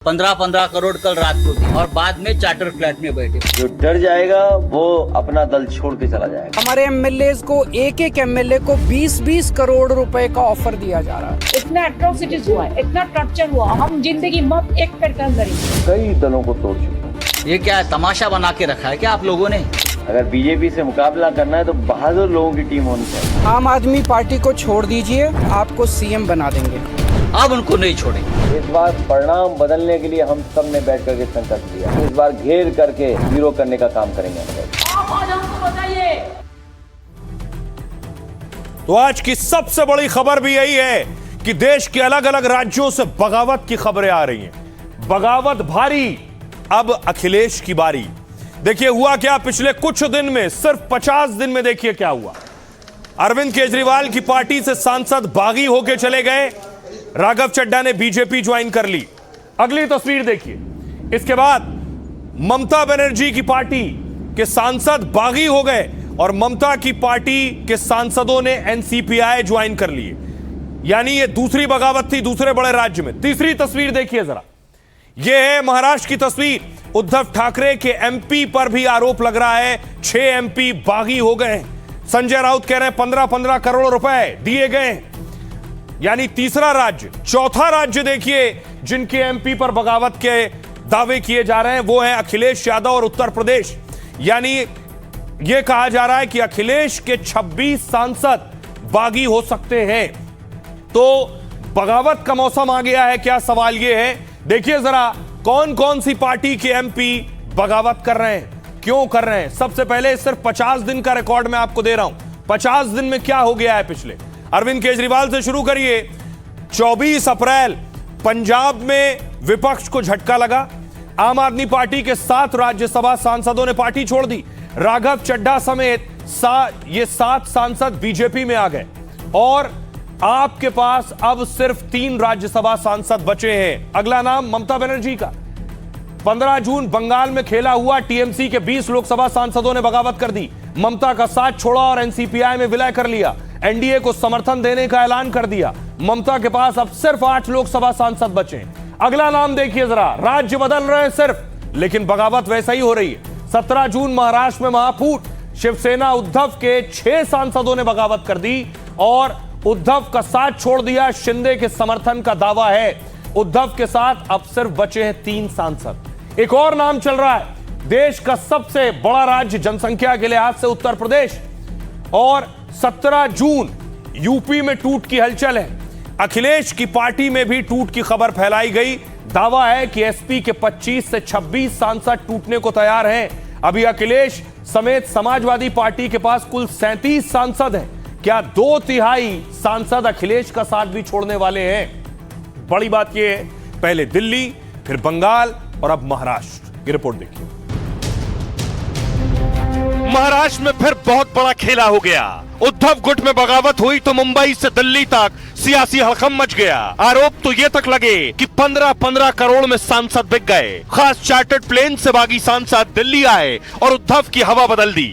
15-15 करोड़ कल रात को दी और बाद में चार्टर फ्लैट में बैठे। जो डर जाएगा वो अपना दल छोड़ के चला जाएगा। हमारे एमएलए को एक एमएलए को 20-20 करोड़ रुपए का ऑफर दिया जा रहा है। इतना एट्रोसिटीज हुआ है, इतना टॉर्चर हुआ, हम जिंदगी मत एक करके अंदर कई दलों को तोड़ चुके हैं। ये क्या है, तमाशा बना के रखा है क्या आप लोगों ने? अगर बीजेपी से मुकाबला करना है तो बहादुर लोगों की टीम होनी चाहिए। आम आदमी पार्टी को छोड़ दीजिए, आपको सीएम बना देंगे। अब उनको नहीं छोड़ेंगे। इस बार परिणाम बदलने के लिए हम सब ने बैठ करके संकल्प लिया। इस बार घेर करके जीरो करने का काम करेंगे। तो आज की सबसे बड़ी खबर भी यही है कि देश के अलग अलग राज्यों से बगावत की खबरें आ रही हैं। बगावत भारी, अब अखिलेश की बारी। देखिए हुआ क्या पिछले कुछ दिन में, सिर्फ 50 दिन में देखिए क्या हुआ। अरविंद केजरीवाल की पार्टी से सांसद बागी होके चले गए। राघव चड्ढा ने बीजेपी ज्वाइन कर ली। अगली तस्वीर देखिए। इसके बाद ममता बनर्जी की पार्टी के सांसद बागी हो गए और ममता की पार्टी के सांसदों ने एनसीपीआई ज्वाइन कर लिए। यानी ये दूसरी बगावत थी दूसरे बड़े राज्य में। तीसरी तस्वीर देखिए जरा, यह है महाराष्ट्र की तस्वीर। उद्धव ठाकरे के एमपी पर भी आरोप लग रहा है, 6 एमपी बागी हो गए। संजय राउत कह रहे हैं 15-15 करोड़ रुपए दिए गए। यानी तीसरा राज्य। चौथा राज्य देखिए जिनके एमपी पर बगावत के दावे किए जा रहे हैं, वो है अखिलेश यादव और उत्तर प्रदेश। यानी यह कहा जा रहा है कि अखिलेश के 26 सांसद बागी हो सकते हैं। तो बगावत का मौसम आ गया है क्या, सवाल यह है। देखिए जरा कौन कौन सी पार्टी के एमपी बगावत कर रहे हैं, क्यों कर रहे हैं। सबसे पहले सिर्फ 50 दिन का रिकॉर्ड मैं आपको दे रहा हूं। 50 दिन में क्या हो गया है पिछले। अरविंद केजरीवाल से शुरू करिए। 24 अप्रैल पंजाब में विपक्ष को झटका लगा। आम आदमी पार्टी के 7 राज्यसभा सांसदों ने पार्टी छोड़ दी। राघव चड्ढा समेत ये 7 सांसद बीजेपी में आ गए और आपके पास अब सिर्फ 3 राज्यसभा सांसद बचे हैं। अगला नाम ममता बनर्जी का। 15 जून बंगाल में खेला हुआ टीएमसी के 20 लोकसभा सांसदों ने बगावत कर दी। ममता का साथ छोड़ा और एनसीपीआई में विलय कर लिया। एनडीए को समर्थन देने का ऐलान कर दिया। ममता के पास अब सिर्फ 8 लोकसभा सांसद बचे हैं। अगला नाम देखिए जरा, राज्य बदल रहे हैं सिर्फ, लेकिन बगावत वैसा ही हो रही है। 17 जून महाराष्ट्र में महाफूट। शिवसेना उद्धव के 6 सांसदों ने बगावत कर दी और उद्धव का साथ छोड़ दिया। शिंदे के समर्थन का दावा है। उद्धव के साथ अब सिर्फ बचे हैं 3 सांसद। एक और नाम चल रहा है, देश का सबसे बड़ा राज्य जनसंख्या के लिहाज से उत्तर प्रदेश। और 17 जून यूपी में टूट की हलचल है। अखिलेश की पार्टी में भी टूट की खबर फैलाई गई। दावा है कि एसपी के 25 से 26 सांसद टूटने को तैयार हैं। अभी अखिलेश समेत समाजवादी पार्टी के पास कुल 37 सांसद हैं। क्या 2/3 सांसद अखिलेश का साथ भी छोड़ने वाले हैं? बड़ी बात यह है, पहले दिल्ली, फिर बंगाल और अब महाराष्ट्र। ये रिपोर्ट देखिए। महाराष्ट्र में फिर बहुत बड़ा खेला हो गया। उद्धव गुट में बगावत हुई तो मुंबई से दिल्ली तक सियासी हड़कंप मच गया। आरोप तो ये तक लगे कि 15-15 करोड़ में सांसद बिक गए। खास चार्टर्ड प्लेन से बागी सांसद दिल्ली आए और उद्धव की हवा बदल दी।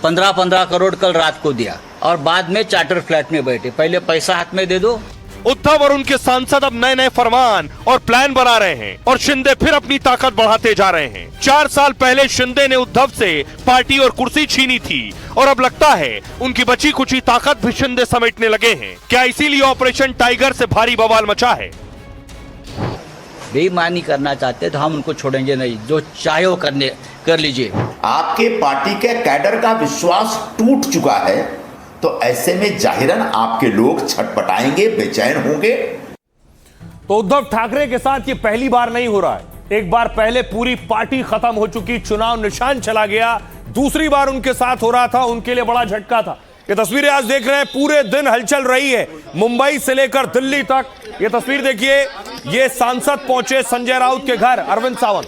15-15 करोड़ कल रात को दिया और बाद में चार्टर फ्लैट में बैठे। पहले पैसा हाथ में दे दो। उद्धव और उनके सांसद अब नए नए फरमान और प्लान बना रहे हैं और शिंदे फिर अपनी ताकत बढ़ाते जा रहे हैं। 4 साल पहले शिंदे ने उद्धव से पार्टी और कुर्सी छीनी थी और अब लगता है उनकी बची कुची ताकत भी शिंदे समेटने लगे हैं। क्या इसीलिए ऑपरेशन टाइगर से भारी बवाल मचा है? बेईमानी करना चाहते तो हम उनको छोड़ेंगे नहीं, जो चाहे वो कर लीजिए। आपके पार्टी के कैडर का विश्वास टूट चुका है, तो ऐसे में जाहिरन आपके लोग छटपटाएंगे, बेचैन होंगे। तो उद्धव ठाकरे के साथ ये पहली बार नहीं हो रहा है। एक बार पहले पूरी पार्टी खत्म हो चुकी, चुनाव निशान चला गया। दूसरी बार उनके साथ हो रहा था, उनके लिए बड़ा झटका था। ये तस्वीरें आज देख रहे हैं, पूरे दिन हलचल रही है मुंबई से लेकर दिल्ली तक। ये तस्वीर देखिए, ये सांसद पहुंचे संजय राउत के घर, अरविंद सावंत।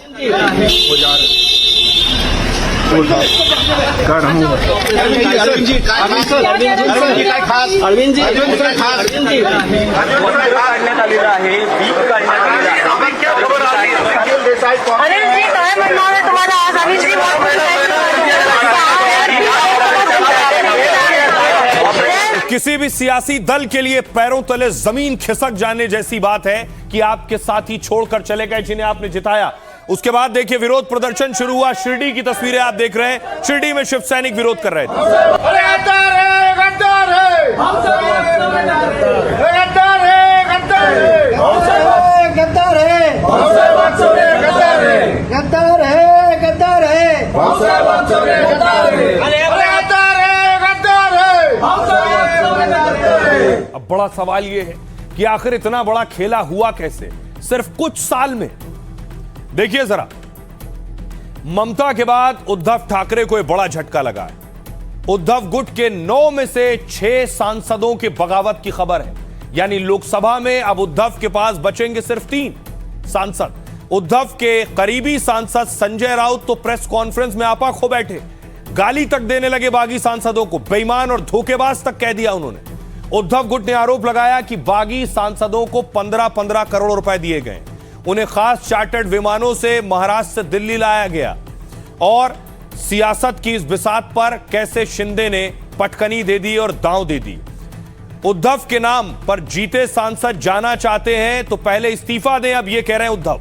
किसी भी सियासी दल के लिए पैरों तले जमीन खिसक जाने जैसी बात है कि आपके साथी छोड़कर चले गए जिन्हें आपने जिताया। उसके बाद देखिए विरोध प्रदर्शन शुरू हुआ। शिरडी की तस्वीरें आप देख रहे हैं। शिरडी में शिव सैनिक विरोध कर रहे थे। अब बड़ा सवाल यह है कि आखिर इतना बड़ा खेला हुआ कैसे सिर्फ कुछ साल में। देखिए जरा, ममता के बाद उद्धव ठाकरे को एक बड़ा झटका लगा है। उद्धव गुट के 9 में से 6 सांसदों के बगावत की खबर है। यानी लोकसभा में अब उद्धव के पास बचेंगे सिर्फ 3 सांसद। उद्धव के करीबी सांसद संजय राउत तो प्रेस कॉन्फ्रेंस में आपा खो बैठे, गाली तक देने लगे बागी सांसदों को, बेईमान और धोखेबाज तक कह दिया उन्होंने। उद्धव गुट ने आरोप लगाया कि बागी सांसदों को 15-15 करोड़ रुपए दिए गए, उन्हें खास चार्टर्ड विमानों से महाराष्ट्र से दिल्ली लाया गया और सियासत की इस बिसात पर कैसे शिंदे ने पटकनी दे दी और दांव दे दी। उद्धव के नाम पर जीते सांसद जाना चाहते हैं तो पहले इस्तीफा दें, अब ये कह रहे हैं उद्धव।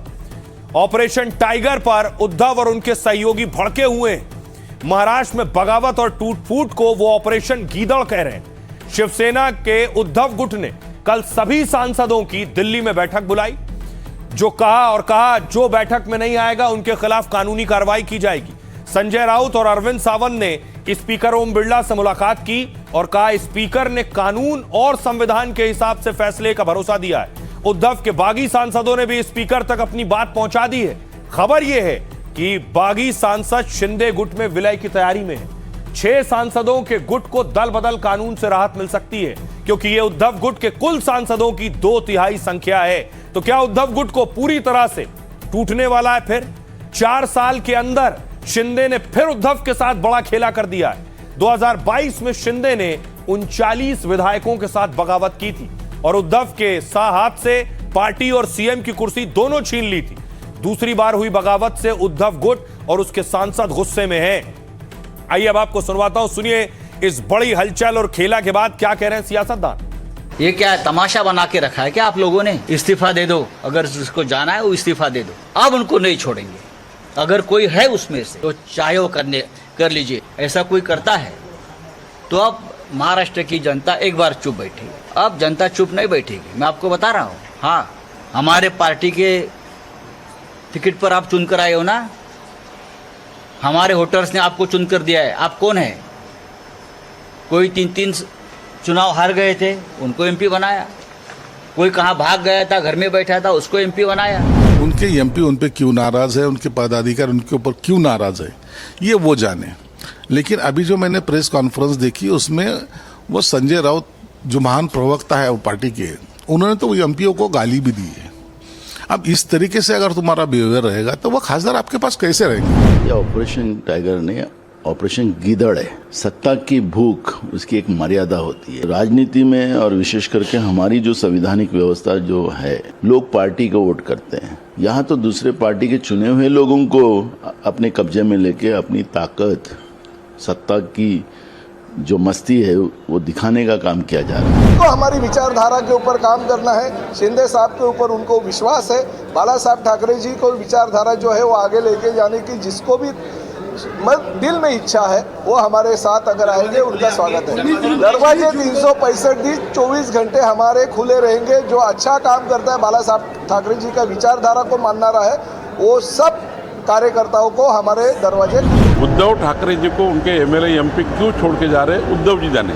ऑपरेशन टाइगर पर उद्धव और उनके सहयोगी भड़के हुए हैं। महाराष्ट्र में बगावत और टूट फूट को वो ऑपरेशन गीदड़ कह रहे हैं। शिवसेना के उद्धव गुट ने कल सभी सांसदों की दिल्ली में बैठक बुलाई, जो कहा जो बैठक में नहीं आएगा उनके खिलाफ कानूनी कार्रवाई की जाएगी। संजय राउत और अरविंद सावंत ने स्पीकर ओम बिरला से मुलाकात की और कहा स्पीकर ने कानून और संविधान के हिसाब से फैसले का भरोसा दिया है। उद्धव के बागी सांसदों ने भी स्पीकर तक अपनी बात पहुंचा दी है। खबर यह है कि बागी सांसद शिंदे गुट में विलय की तैयारी में है। 6 सांसदों के गुट को दल बदल कानून से राहत मिल सकती है क्योंकि यह उद्धव गुट के कुल सांसदों की 2/3 संख्या है। तो क्या उद्धव गुट को पूरी तरह से टूटने वाला है? फिर 4 साल के अंदर शिंदे ने फिर उद्धव के साथ बड़ा खेला कर दिया है। 2022 में शिंदे ने 39 विधायकों के साथ बगावत की थी और उद्धव के हाथ से पार्टी और सीएम की कुर्सी दोनों छीन ली थी। दूसरी बार हुई बगावत से उद्धव गुट और उसके सांसद गुस्से में हैं। आइए अब आपको सुनवाता हूं, सुनिए इस बड़ी हलचल और खेला के बाद क्या कह रहे हैं सियासतदान। ये क्या है, तमाशा बना के रखा है क्या आप लोगों ने? इस्तीफा दे दो, अगर जिसको जाना है वो इस्तीफा दे दो। अब उनको नहीं छोड़ेंगे। अगर कोई है उसमें से तो चाहे वो कर लीजिए। ऐसा कोई करता है तो अब महाराष्ट्र की जनता एक बार चुप बैठेगी। अब जनता चुप नहीं बैठेगी, मैं आपको बता रहा हूँ। हाँ, हमारे पार्टी के टिकट पर आप चुनकर आए हो ना, हमारे वोटर्स ने आपको चुनकर दिया है। आप कौन है? कोई 3-3 चुनाव हार गए थे, उनको एमपी बनाया। कोई कहाँ भाग गया था, घर में बैठा था, उसको एमपी बनाया। उनके एमपी उन पे क्यों नाराज है, उनके पदाधिकारी उनके ऊपर क्यों नाराज है, ये वो जाने। लेकिन अभी जो मैंने प्रेस कॉन्फ्रेंस देखी उसमें वो संजय राउत जो महान प्रवक्ता है वो पार्टी के, उन्होंने तो वो एमपीओ को गाली भी दी है। अब इस तरीके से अगर तुम्हारा बिहेवियर रहेगा तो वो खासदार आपके पास कैसे रहेंगे? ये ऑपरेशन टाइगर ने ऑपरेशन गीदड़ है। सत्ता की भूख, उसकी एक मर्यादा होती है। राजनीति में और विशेष करके हमारी जो संवैधानिक व्यवस्था जो है, लोग पार्टी को वोट करते हैं। यहाँ तो दूसरे पार्टी के चुने हुए लोगों को अपने कब्जे में लेके अपनी ताकत, सत्ता की जो मस्ती है वो दिखाने का काम किया जा रहा है। तो हमारी विचारधारा के ऊपर काम करना है। शिंदे साहब के ऊपर उनको विश्वास है। बाला साहब ठाकरे जी को विचारधारा जो है वो आगे लेके जाने की जिसको भी दिल में इच्छा है वो हमारे साथ अगर आएंगे उनका स्वागत है। दरवाजे 365 दिन 24 घंटे हमारे खुले रहेंगे। जो अच्छा काम करता है बाला साहब ठाकरे जी का विचारधारा को मानना रहा है, वो सब कार्यकर्ताओं को हमारे दरवाजे। उद्धव ठाकरे जी को उनके एमएलए एमपी क्यों छोड़ के जा रहे, उद्धव जी जाने,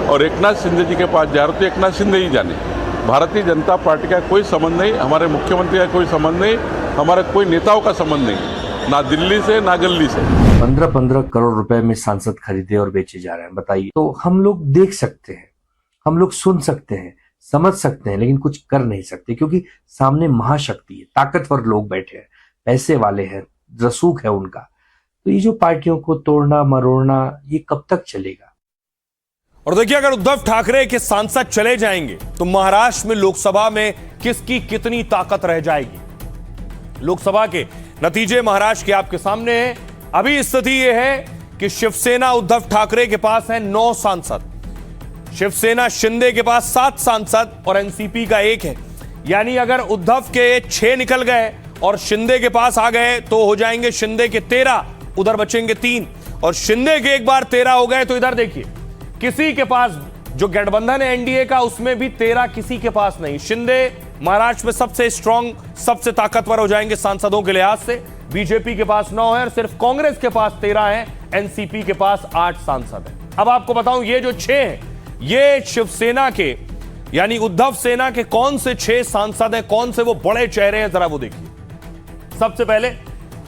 और एकनाथ शिंदे जी के पास जा रहे तो एकनाथ शिंदे ही जाने। भारतीय जनता पार्टी का कोई संबंध नहीं, हमारे मुख्यमंत्री का कोई संबंध नहीं, हमारे कोई नेताओं का संबंध नहीं, ना दिल्ली से ना गल्ली से। 15-15 करोड़ रुपए में सांसद खरीदे और बेचे जा रहे हैं, बताइए। तो हम लोग देख सकते हैं, हम लोग सुन सकते हैं, समझ सकते हैं, लेकिन कुछ कर नहीं सकते क्योंकि सामने महाशक्ति है, ताकतवर लोग बैठे हैं, पैसे वाले हैं, रसूख है उनका। तो ये जो पार्टियों को तोड़ना मरोड़ना ये कब तक चलेगा? और देखिए, अगर उद्धव ठाकरे के सांसद चले जाएंगे तो महाराष्ट्र में लोकसभा में किसकी कितनी ताकत रह जाएगी। लोकसभा के नतीजे महाराष्ट्र के आपके सामने हैं। अभी स्थिति यह है कि शिवसेना उद्धव ठाकरे के पास है 9 सांसद, शिवसेना शिंदे के पास 7 सांसद और एनसीपी का 1 है। यानी अगर उद्धव के 6 निकल गए और शिंदे के पास आ गए तो हो जाएंगे शिंदे के 13, उधर बचेंगे 3। और शिंदे के एक बार 13 हो गए तो इधर देखिए किसी के पास, जो गठबंधन है एनडीए का, उसमें भी 13 किसी के पास नहीं। शिंदे महाराष्ट्र में सबसे स्ट्रांग, सबसे ताकतवर हो जाएंगे सांसदों के लिहाज से। बीजेपी के पास 9 है और सिर्फ कांग्रेस के पास 13 है, एनसीपी के पास 8 सांसद है। अब आपको बताऊं, ये जो 6 हैं, ये शिवसेना के यानी उद्धव सेना के कौन से 6 सांसद हैं, कौन से वो बड़े चेहरे हैं, जरा वो देखिए। सबसे पहले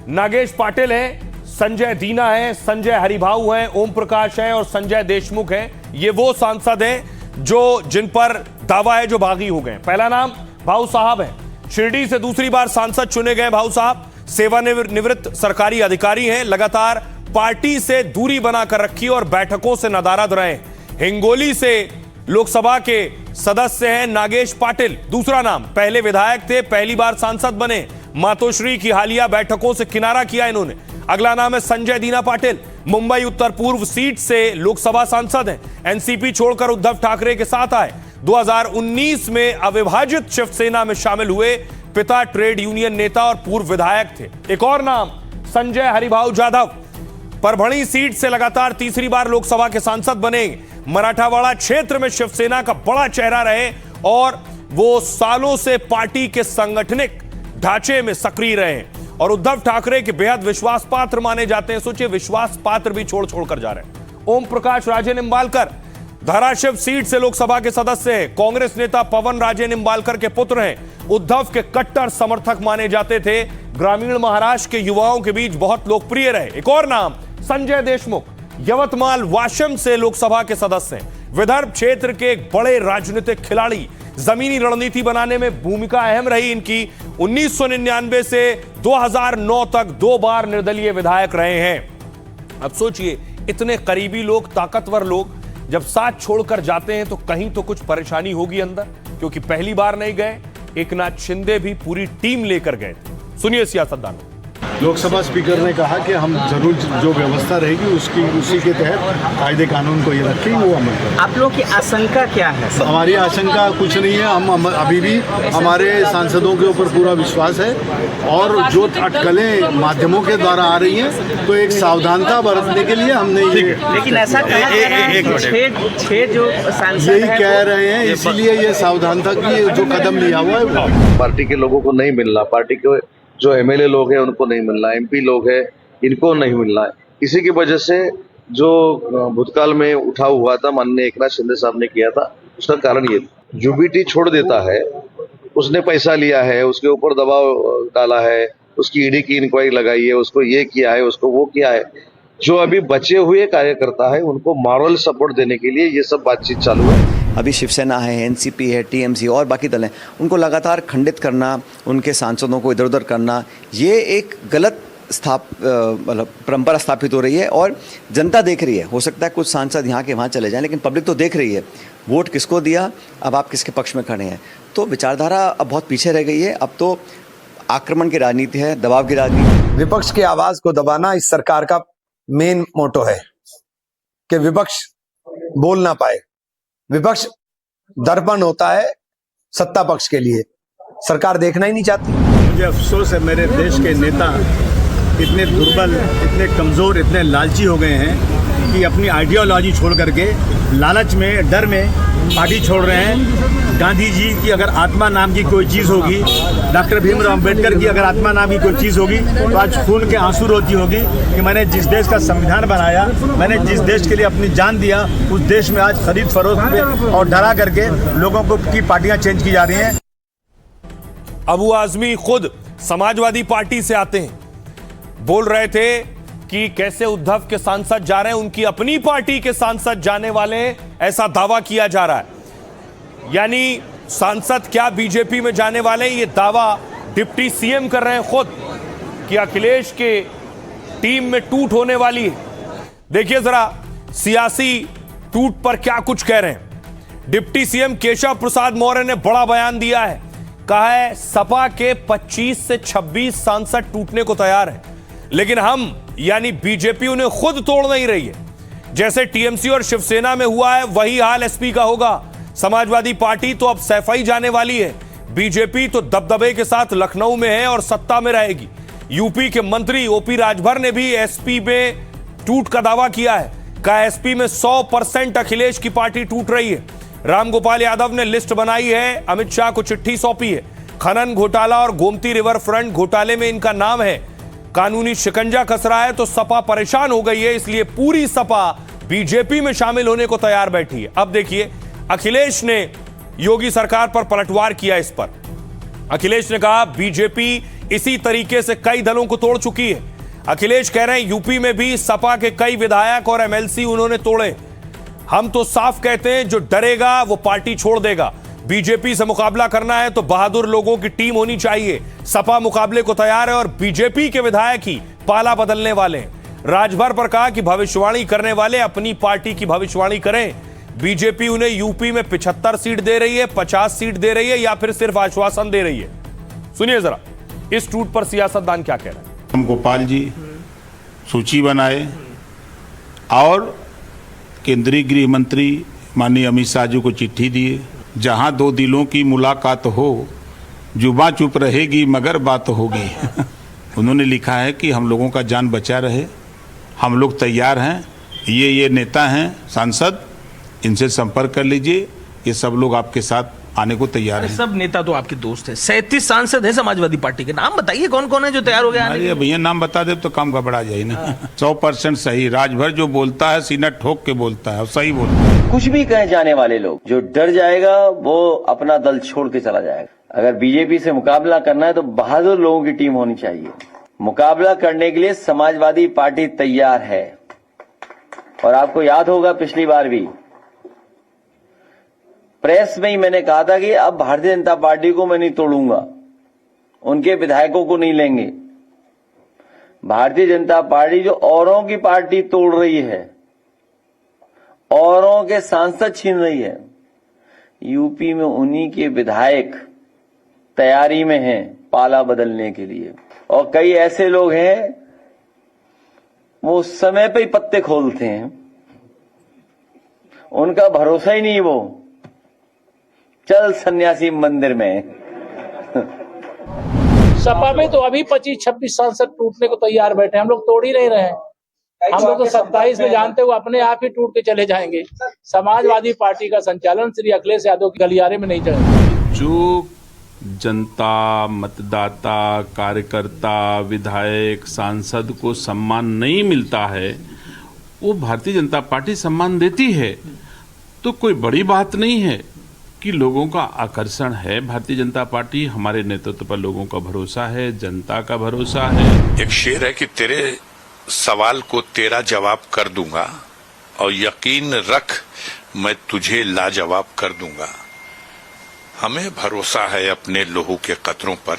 नागेश पाटिल हैं, संजय दीना है, संजय हरिभाऊ हैं, ओम प्रकाश है और संजय देशमुख है। ये वो सांसद हैं जिन पर दावा है जो बागी हो गए। पहला नाम भाऊ साहब है, शिरडी से दूसरी बार सांसद चुने गए भाऊ साहब, सेवानिवृत्त सरकारी अधिकारी हैं, लगातार पार्टी से दूरी बनाकर रखी और बैठकों से नदारद रहे। हिंगोली से लोकसभा के सदस्य हैं नागेश पाटिल। दूसरा नाम, पहले विधायक थे, पहली बार सांसद बने, मातोश्री की हालिया बैठकों से किनारा किया इन्होंने। अगला नाम है संजय दीना पाटिल, मुंबई उत्तर पूर्व सीट से लोकसभा सांसद हैं, एनसीपी छोड़कर उद्धव ठाकरे के साथ आए। 2019 में अविभाजित शिवसेना में शामिल हुए, पिता ट्रेड यूनियन नेता और पूर्व विधायक थे। एक और नाम संजय हरिभाऊ जाधव, परभणी सीट से लगातार तीसरी बार लोकसभा के सांसद बने, मराठावाड़ा क्षेत्र में शिवसेना का बड़ा चेहरा रहे और वो सालों से पार्टी के सांगठनिक ढांचे में सक्रिय रहे और उद्धव ठाकरे के बेहद विश्वास पात्र माने जाते हैं। सोचिए, विश्वास पात्र भी छोड़ जा रहे हैं। ओम प्रकाश राजे निंबालकर धाराशिव सीट से लोकसभा के सदस्य हैं, कांग्रेस नेता पवन राजे निंबालकर के पुत्र हैं, उद्धव के कट्टर समर्थक माने जाते थे, ग्रामीण महाराष्ट्र के युवाओं के बीच बहुत लोकप्रिय रहे। एक और नाम संजय देशमुख, यवतमाल वाशिम से लोकसभा के सदस्य हैं, विदर्भ क्षेत्र के एक बड़े राजनीतिक खिलाड़ी, जमीनी रणनीति बनाने में भूमिका अहम रही इनकी। 1999 से 2009 तक 2 बार निर्दलीय विधायक रहे हैं। अब सोचिए, इतने करीबी लोग, ताकतवर लोग जब साथ छोड़कर जाते हैं तो कहीं तो कुछ परेशानी होगी अंदर, क्योंकि पहली बार नहीं गए, एकनाथ शिंदे भी पूरी टीम लेकर गए थे। सुनिए सियासतदानों। लोकसभा स्पीकर ने कहा कि हम जरूर जो व्यवस्था रहेगी उसी के तहत कायदे कानून को ये रखेंगे, वो अमल करेंगे। आप लोगों की आशंका क्या है? हमारी आशंका कुछ नहीं है, हम अभी भी हमारे सांसदों के ऊपर पूरा विश्वास है और जो अटकलें माध्यमों के द्वारा आ रही हैं तो एक सावधानता बरतने के लिए हमने ये, लेकिन ऐसा कहा जा रहा है कि 6 जो सांसद यही कह रहे हैं, इसीलिए ये सावधानता की जो कदम लिया हुआ है। पार्टी के लोगों को नहीं मिलना, पार्टी के जो एमएलए लोग हैं उनको नहीं मिलना, एमपी लोग हैं इनको नहीं मिलना है। इसी की वजह से जो भूतकाल में उठाव हुआ था, माननीय एकनाथ शिंदे साहब ने किया था, उसका कारण ये यूबीटी छोड़ देता है, उसने पैसा लिया है, उसके ऊपर दबाव डाला है, उसकी ईडी की इंक्वायरी लगाई है, उसको ये किया है, उसको वो किया है। जो अभी बचे हुए कार्यकर्ता है उनको मॉरल सपोर्ट देने के लिए ये सब बातचीत चालू है। अभी शिवसेना है, एनसीपी है, टीएमसी और बाकी दल हैं, उनको लगातार खंडित करना, उनके सांसदों को इधर उधर करना, ये एक गलत मतलब परंपरा स्थापित हो रही है और जनता देख रही है। हो सकता है कुछ सांसद यहाँ के वहाँ चले जाएं, लेकिन पब्लिक तो देख रही है वोट किसको दिया, अब आप किसके पक्ष में खड़े हैं। तो विचारधारा अब बहुत पीछे रह गई है, अब तो आक्रमण की राजनीति है, दबाव की राजनीति। विपक्ष की आवाज को दबाना इस सरकार का मेन मोटो है कि विपक्ष बोल ना पाए। विपक्ष दर्पण होता है सत्ता पक्ष के लिए, सरकार देखना ही नहीं चाहती। मुझे अफसोस है, मेरे देश के नेता इतने दुर्बल, इतने कमजोर, इतने लालची हो गए हैं कि अपनी आइडियोलॉजी छोड़ करके लालच में, डर में पार्टी छोड़ रहे हैं। गांधी जी की अगर आत्मा नाम की कोई चीज़ होगी, डॉक्टर भीमराव अंबेडकर की अगर आत्मा नाम की कोई चीज़ होगी तो आज खून के आंसू रोती होगी कि मैंने जिस देश का संविधान बनाया, मैंने जिस देश के लिए अपनी जान दिया, उस देश में आज खरीद फरोख्त में और डरा करके लोगों को की पार्टियां चेंज की जा रही हैं। अबू आजमी खुद समाजवादी पार्टी से आते हैं, बोल रहे थे कि कैसे उद्धव के सांसद जा रहे हैं, उनकी अपनी पार्टी के सांसद जाने वाले हैं, ऐसा दावा किया जा रहा है। यानी सांसद क्या बीजेपी में जाने वाले हैं, ये दावा डिप्टी सीएम कर रहे हैं खुद कि अखिलेश के टीम में टूट होने वाली है। देखिए जरा सियासी टूट पर क्या कुछ कह रहे हैं। डिप्टी सीएम केशव प्रसाद मौर्य ने बड़ा बयान दिया है, कहा है सपा के 25 से 26 सांसद टूटने को तैयार है, लेकिन हम यानी बीजेपी उन्हें खुद तोड़ नहीं रही है। जैसे टीएमसी और शिवसेना में हुआ है वही हाल एसपी का होगा। समाजवादी पार्टी तो अब सैफई जाने वाली है। बीजेपी तो दबदबे के साथ लखनऊ में है और सत्ता में रहेगी। यूपी के मंत्री ओपी राजभर ने भी एसपी में टूट का दावा किया है। कहा एसपी में 100% अखिलेश की पार्टी टूट रही है। रामगोपाल यादव ने लिस्ट बनाई है, अमित शाह को चिट्ठी सौंपी है। खनन घोटाला और गोमती रिवर फ्रंट घोटाले में इनका नाम है। कानूनी शिकंजा कस रहा है तो सपा परेशान हो गई है, इसलिए पूरी सपा बीजेपी में शामिल होने को तैयार बैठी है। अब देखिए अखिलेश ने योगी सरकार पर पलटवार किया। इस पर अखिलेश ने कहा बीजेपी इसी तरीके से कई दलों को तोड़ चुकी है। अखिलेश कह रहे हैं यूपी में भी सपा के कई विधायक और एमएलसी उन्होंने तोड़े। हम तो साफ कहते हैं जो डरेगा वो पार्टी छोड़ देगा। बीजेपी से मुकाबला करना है तो बहादुर लोगों की टीम होनी चाहिए। सपा मुकाबले को तैयार है और बीजेपी के विधायक ही पाला बदलने वाले हैं। राजभर पर कहा कि भविष्यवाणी करने वाले अपनी पार्टी की भविष्यवाणी करें। बीजेपी उन्हें यूपी में 75 सीट दे रही है, 50 सीट दे रही है या फिर सिर्फ आश्वासन दे रही है। सुनिए जरा इस टूट पर सियासतदान क्या कह रहे हैं। हम गोपाल जी सूची बनाए और केंद्रीय गृह मंत्री माननीय अमित शाह जी को चिट्ठी दिए। जहां दो दिलों की मुलाकात हो जुबां चुप रहेगी मगर बात होगी। उन्होंने लिखा है कि हम लोगों का जान बचा रहे, हम लोग तैयार हैं। ये नेता हैं सांसद, इनसे संपर्क कर लीजिए, ये सब लोग आपके साथ आने को तैयार हैं। सब नेता तो आपके दोस्त हैं। 37 सांसद है समाजवादी पार्टी के। नाम बताइए कौन कौन है जो तैयार हो गया। अरे भैया नाम बता दे तो काम गड़बड़ा जाए ना। 100% सही। राजभर जो बोलता है सीना ठोक के बोलता है और सही बोलता है। कुछ भी कहे जाने वाले लोग, जो डर जाएगा वो अपना दल छोड़ के चला जाएगा। अगर बीजेपी से मुकाबला करना है तो बहादुर लोगों की टीम होनी चाहिए। मुकाबला करने के लिए समाजवादी पार्टी तैयार है। और आपको याद होगा पिछली बार भी प्रेस में ही मैंने कहा था कि अब भारतीय जनता पार्टी को मैं नहीं तोड़ूंगा, उनके विधायकों को नहीं लेंगे। भारतीय जनता पार्टी जो औरों की पार्टी तोड़ रही है, औरों के सांसद छीन रही है, यूपी में उन्हीं के विधायक तैयारी में हैं पाला बदलने के लिए। और कई ऐसे लोग हैं वो समय पे ही पत्ते खोलते हैं, उनका भरोसा ही नहीं। वो चल सन्यासी मंदिर में। सपा में तो अभी 25-26 सांसद टूटने को तैयार बैठे। हम लोग तोड़ ही नहीं रहे हैं। हम लोग तो 27 में जानते हुए अपने आप ही टूट के चले जाएंगे। समाजवादी पार्टी का संचालन श्री अखिलेश यादव के गलियारे में नहीं चलेगा। जो जनता, मतदाता, कार्यकर्ता, विधायक, सांसद को सम्मान नहीं मिलता है, वो भारतीय जनता पार्टी सम्मान देती है। तो कोई बड़ी बात नहीं है कि लोगों का आकर्षण है भारतीय जनता पार्टी। हमारे नेतृत्व पर लोगों का भरोसा है, जनता का भरोसा है। एक शेर है कि तेरे सवाल को तेरा जवाब कर दूंगा और यकीन रख मैं तुझे लाजवाब कर दूंगा। हमें भरोसा है अपने लोहू के कतरों पर,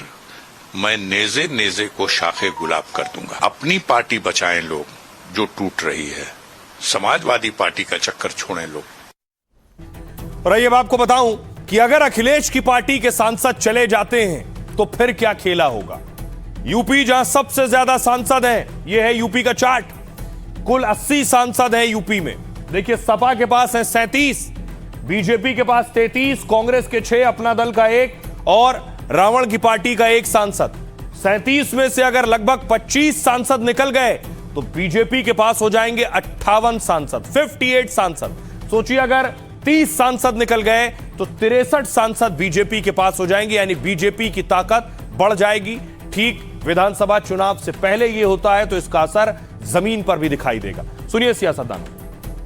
मैं नेजे नेजे को शाखे गुलाब कर दूंगा। अपनी पार्टी बचाएं लोग जो टूट रही है, समाजवादी पार्टी का चक्कर छोड़ें लोग। और ये मैं आपको बताऊं कि अगर अखिलेश की पार्टी के सांसद चले जाते हैं तो फिर क्या खेला होगा। यूपी जहां सबसे ज्यादा सांसद हैं, ये है यूपी का चार्ट। कुल 80 सांसद हैं यूपी में। देखिए सपा के पास है 37, बीजेपी के पास 33, कांग्रेस के 6, अपना दल का 1 और रावण की पार्टी का 1 सांसद। 37 में से अगर लगभग 25 सांसद निकल गए तो बीजेपी के पास हो जाएंगे 58 सांसद, 58 सांसद। सोचिए अगर 30 सांसद निकल गए तो 63 सांसद बीजेपी के पास हो जाएंगे, यानी बीजेपी की ताकत बढ़ जाएगी। ठीक विधानसभा चुनाव से पहले ये होता है तो इसका असर जमीन पर भी दिखाई देगा। सुनिए सियासतदान।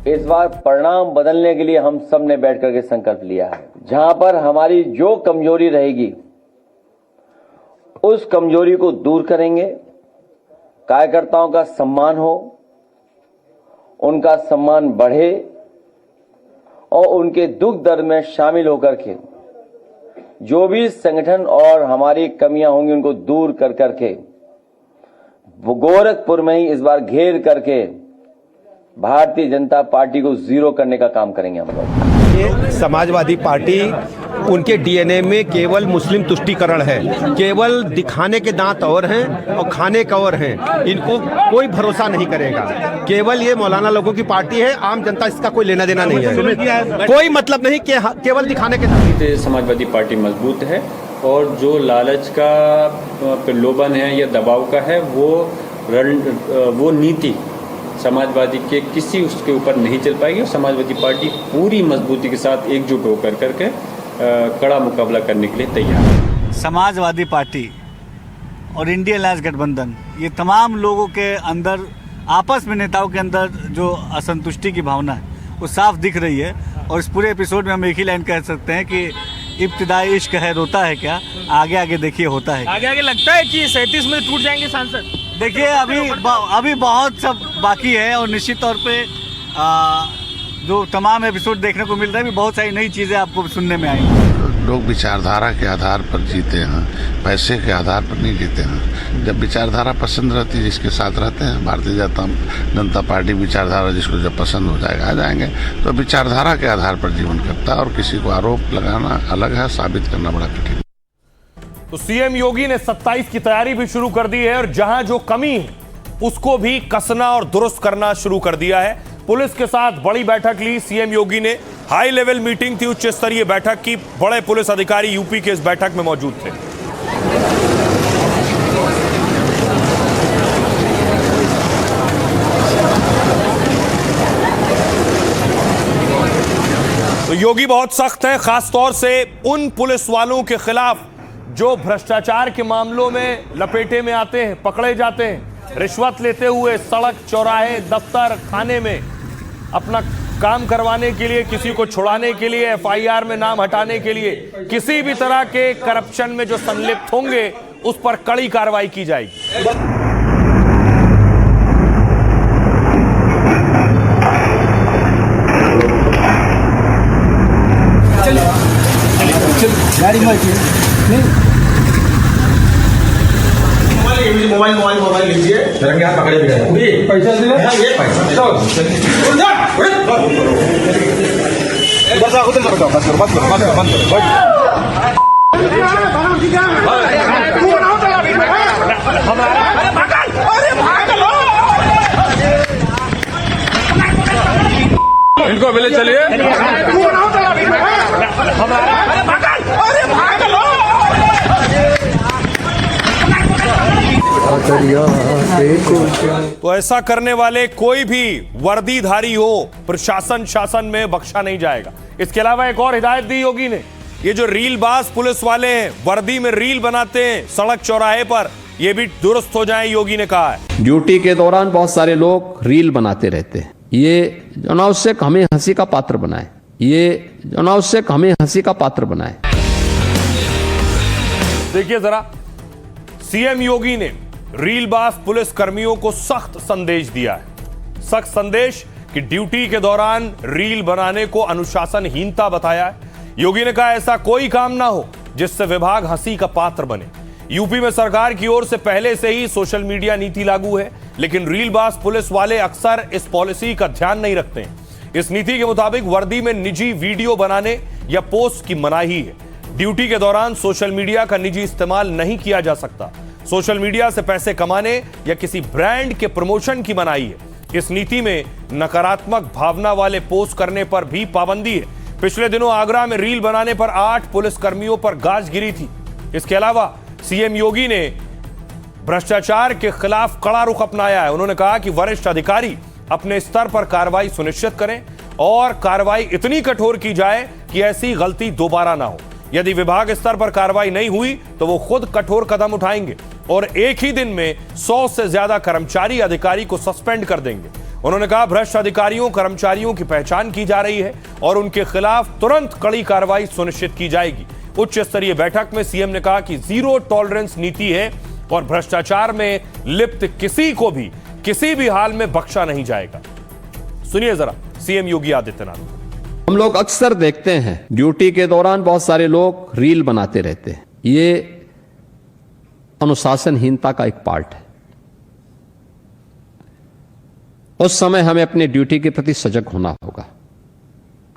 इस बार परिणाम बदलने के लिए हम सब ने बैठ करके संकल्प लिया है। जहां पर हमारी जो कमजोरी रहेगी उस कमजोरी को दूर करेंगे। कार्यकर्ताओं का सम्मान हो, उनका सम्मान बढ़े और उनके दुख दर्द में शामिल होकर के जो भी संगठन और हमारी कमियां होंगी उनको दूर कर करके गोरखपुर में ही इस बार घेर करके भारतीय जनता पार्टी को जीरो करने का काम करेंगे हम लोग। ये समाजवादी पार्टी उनके डीएनए में केवल मुस्लिम तुष्टीकरण है, केवल दिखाने के दांत और हैं और खाने का और हैं। इनको कोई भरोसा नहीं करेगा। केवल ये मौलाना लोगों की पार्टी है, आम जनता इसका कोई लेना देना नहीं है, कोई मतलब नहीं कि केवल दिखाने के दांत। समाजवादी पार्टी मजबूत है और जो लालच का प्रलोभन है या दबाव का है वो नीति समाजवादी के किसी उसके ऊपर नहीं चल पाएगी। और समाजवादी पार्टी पूरी मजबूती के साथ एकजुट होकर करके कड़ा मुकाबला करने के लिए तैयार है। समाजवादी पार्टी और इंडियन अलायंस गठबंधन, ये तमाम लोगों के अंदर आपस में नेताओं के अंदर जो असंतुष्टि की भावना है वो साफ दिख रही है। और इस पूरे एपिसोड में हम एक ही लाइन कह सकते हैं कि इब्तिदाई इश्क है, रोता है क्या, आगे आगे देखिए होता है। आगे आगे लगता है कि 37 में टूट जाएंगे सांसद। देखिए अभी बहुत सब बाकी है और निश्चित तौर पे जो तमाम एपिसोड देखने को मिल रहा है, भी बहुत सारी नई चीज़ें आपको सुनने में आएंगी। लोग विचारधारा के आधार पर जीते हैं, पैसे के आधार पर नहीं जीते हैं। जब विचारधारा पसंद रहती है, जिसके साथ रहते हैं, भारतीय जनता पार्टी विचारधारा जिसको जब पसंद हो जाएगा आ जाएंगे। तो विचारधारा के आधार पर जीवन करता है और किसी को आरोप लगाना अलग है, साबित करना बड़ा कठिन। तो सीएम योगी ने 27 की तैयारी भी शुरू कर दी है और जहां जो कमी है उसको भी कसना और दुरुस्त करना शुरू कर दिया है। पुलिस के साथ बड़ी बैठक ली सीएम योगी ने। हाई लेवल मीटिंग थी, उच्च स्तरीय बैठक की। बड़े पुलिस अधिकारी यूपी के इस बैठक में मौजूद थे। तो योगी बहुत सख्त हैं, खासतौर से उन पुलिस वालों के खिलाफ जो भ्रष्टाचार के मामलों में लपेटे में आते हैं, पकड़े जाते हैं, रिश्वत लेते हुए सड़क, चौराहे, दफ्तर, थाने में अपना काम करवाने के लिए, किसी को छुड़ाने के लिए, एफआईआर में नाम हटाने के लिए, किसी भी तरह के करप्शन में जो संलिप्त होंगे उस पर कड़ी कार्रवाई की जाएगी। गाड़ी मोबाइल लीजिए, रंगे हाथ पकड़े भी पैसा दिए, ये पैसा बस आखो तो बताओ, बस करो इनको मिले चलिए। तो ऐसा करने वाले कोई भी वर्दीधारी हो, प्रशासन शासन में बख्शा नहीं जाएगा। इसके अलावा एक और हिदायत दी योगी ने, ये जो रीलबाज पुलिस वाले हैं, वर्दी में रील बनाते हैं सड़क चौराहे पर, ये भी दुरुस्त हो जाए, योगी ने कहा है। ड्यूटी के दौरान बहुत सारे लोग रील बनाते रहते हैं, ये अनावश्यक हमें हंसी का पात्र बनाए, देखिए जरा, सीएम योगी ने रीलबाज पुलिस कर्मियों को सख्त संदेश दिया है। सख्त संदेश कि ड्यूटी के दौरान रील बनाने को अनुशासनहीनता बताया है। योगी ने कहा ऐसा कोई काम ना हो जिससे विभाग हंसी का पात्र बने। यूपी में सरकार की ओर से पहले से ही सोशल मीडिया नीति लागू है, लेकिन रीलबाज पुलिस वाले अक्सर इस पॉलिसी का ध्यान नहीं रखते हैं। इस नीति के मुताबिक वर्दी में निजी वीडियो बनाने या पोस्ट की मनाही है। ड्यूटी के दौरान सोशल मीडिया का निजी इस्तेमाल नहीं किया जा सकता। सोशल मीडिया से पैसे कमाने या किसी ब्रांड के प्रमोशन की मनाही है। इस नीति में नकारात्मक भावना वाले पोस्ट करने पर भी पाबंदी है। पिछले दिनों आगरा में रील बनाने पर 8 पुलिसकर्मियों पर गाज गिरी थी। इसके अलावा सीएम योगी ने भ्रष्टाचार के खिलाफ कड़ा रुख अपनाया है। उन्होंने कहा कि वरिष्ठ अधिकारी अपने स्तर पर कार्रवाई सुनिश्चित करें और कार्रवाई इतनी कठोर की जाए कि ऐसी गलती दोबारा ना हो। यदि विभाग स्तर पर कार्रवाई नहीं हुई तो वो खुद कठोर कदम उठाएंगे और एक ही दिन में 100 से ज्यादा कर्मचारी अधिकारी को सस्पेंड कर देंगे। उन्होंने कहा भ्रष्ट अधिकारियों कर्मचारियों की पहचान की जा रही है और उनके खिलाफ तुरंत कड़ी कार्रवाई सुनिश्चित की जाएगी। उच्च स्तरीय बैठक में सीएम ने कहा कि जीरो टॉलरेंस नीति है और भ्रष्टाचार में लिप्त किसी को भी किसी भी हाल में बख्शा नहीं जाएगा। सुनिए जरा सीएम योगी आदित्यनाथ। हम लोग अक्सर देखते हैं ड्यूटी के दौरान बहुत सारे लोग रील बनाते रहते हैं, ये अनुशासनहीनता का एक पार्ट है। उस समय हमें अपने ड्यूटी के प्रति सजग होना होगा।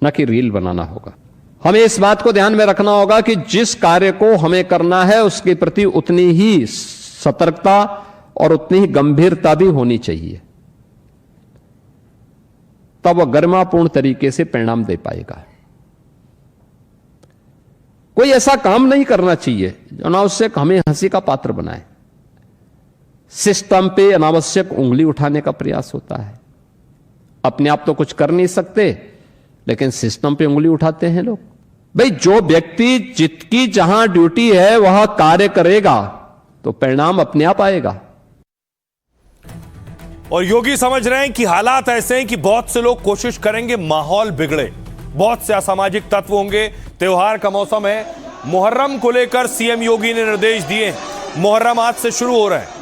न कि रील बनाना होगा। हमें इस बात को ध्यान में रखना होगा कि जिस कार्य को हमें करना है उसके प्रति उतनी ही सतर्कता और उतनी ही गंभीरता भी होनी चाहिए, तब वह गरिमापूर्ण तरीके से परिणाम दे पाएगा। कोई ऐसा काम नहीं करना चाहिए जो अनावश्यक हमें हंसी का पात्र बनाए। सिस्टम पे अनावश्यक उंगली उठाने का प्रयास होता है। अपने आप तो कुछ कर नहीं सकते, लेकिन सिस्टम पे उंगली उठाते हैं लोग। भाई, जो व्यक्ति जिसकी जहां ड्यूटी है वह कार्य करेगा तो परिणाम अपने आप आएगा। और योगी समझ रहे हैं कि हालात ऐसे हैं कि बहुत से लोग कोशिश करेंगे माहौल बिगड़े, बहुत से असामाजिक तत्व होंगे। त्योहार का मौसम है, मुहर्रम को लेकर सीएम योगी ने निर्देश दिए। मुहर्रम आज से शुरू हो रहा है।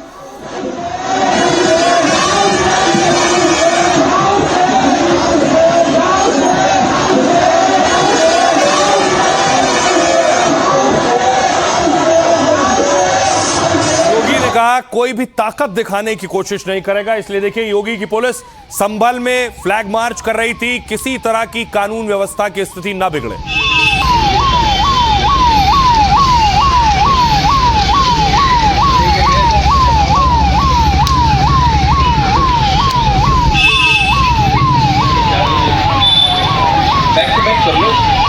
कहा कोई भी ताकत दिखाने की कोशिश नहीं करेगा। इसलिए देखिए, योगी की पुलिस संभल में फ्लैग मार्च कर रही थी, किसी तरह की कानून व्यवस्था की स्थिति ना बिगड़े। बैक टू बैक कर लो।